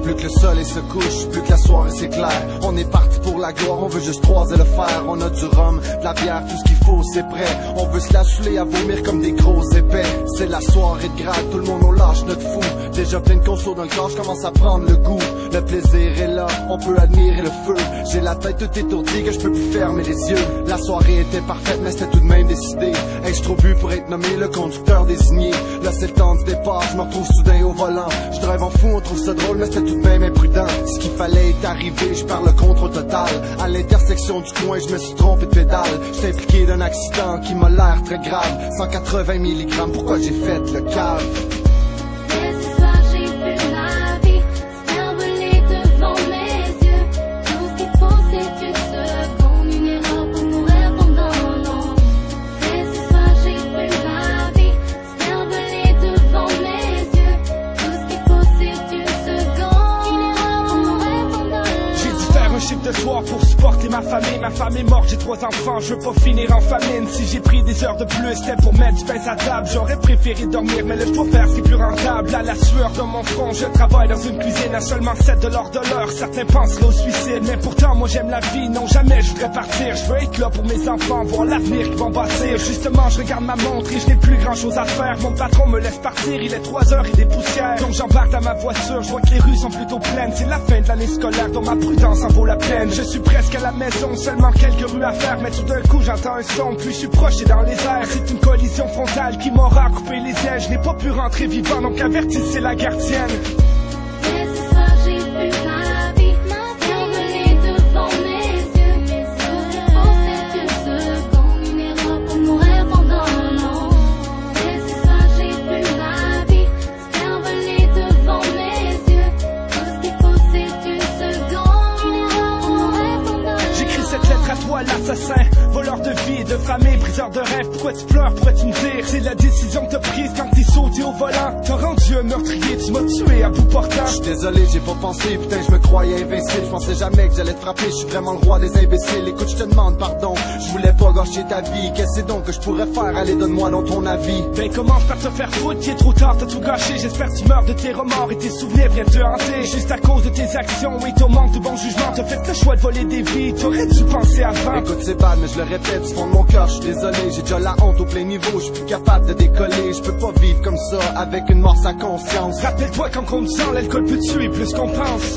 Plus que le soleil se couche, plus que la soirée s'éclaire. On est parti pour la gloire, on veut juste croiser le fer. On a du rhum, de la bière, tout ce qu'il faut c'est prêt. On veut se la saouler à vomir comme des gros épais. C'est la soirée de grade, tout le monde on lâche notre fou. Déjà plein de conso dans le corps, je commence à prendre le goût. Le plaisir est là, on peut admirer le feu. J'ai la tête toute étourdie que je peux plus fermer les yeux. La soirée était parfaite mais c'était tout de même décidé. Ai-je trop bu pour être nommé le conducteur désigné? Là c'est le temps du départ, je me retrouve soudain au volant. Je drive en fou, on trouve ça drôle mais c'était tout de même imprudent. Ce qu'il fallait est arrivé, je perds le contrôle total. À l'intersection du coin, je me suis trompé de pédale. J'étais impliqué d'un accident qui m'a l'air très grave. 180 mg, pourquoi j'ai fait le cave? De soir pour supporter ma femme est morte, j'ai 3 enfants, je veux pas finir en famine. Si j'ai pris des heures de plus, c'était pour mettre du pain à table. J'aurais préféré dormir, mais là je dois faire ce qui est plus rentable. À la sueur de mon front, je travaille dans une cuisine à seulement 7 $ de l'heure. Certains penseraient au suicide, mais pourtant moi j'aime la vie, non jamais je voudrais partir. Je veux être là pour mes enfants, voir l'avenir qu'ils vont bâtir. Justement je regarde ma montre et je n'ai plus grand chose à faire. Mon patron me laisse partir, il est 3 h et des poussières. Donc j'embarque dans ma voiture, je vois que les rues sont plutôt pleines. C'est la fin de l'année scolaire, dont ma prudence en vaut la peine. Je suis presque à la maison, seulement quelques rues à faire. Mais tout d'un coup j'entends un son, puis je suis proche et dans les airs. C'est une collision frontale qui m'aura coupé les ailes. Je n'ai pas pu rentrer vivant, donc avertissez la gardienne. L'assassin, voleur de vie et de famille, briseur de rêve, pourquoi tu pleures, pourrais-tu me dire? C'est la décision que t'as prise quand t'es sauté au volant. T'as rendu un meurtrier, tu m'as tué à bout portant. J'suis désolé, j'ai pas pensé, putain je me croyais invincible. J'pensais jamais que j'allais te frapper, j'suis vraiment le roi des imbéciles. Écoute, j'te demande pardon, j'voulais pas gâcher ta vie. Qu'est-ce que c'est donc que je pourrais faire? Allez, donne-moi dans ton avis. Ben commence par te faire foutre, qui est trop tard, t'as tout gâché. J'espère que tu meurs de tes remords et tes souvenirs viennent te hanter. Juste à cause de tes actions et ton manque de bon jugement, t'as fait le choix de voler des vies, t'aurais dû penser avant. Écoute, c'est bad, mais je le répète du fond de mon cœur, je suis désolé, j'ai déjà la honte au plein niveau, je suis plus capable de décoller, je peux pas vivre comme ça avec une mort sans conscience. Rappelle-toi qu'en conduisant, l'alcool peut tuer plus qu'on pense.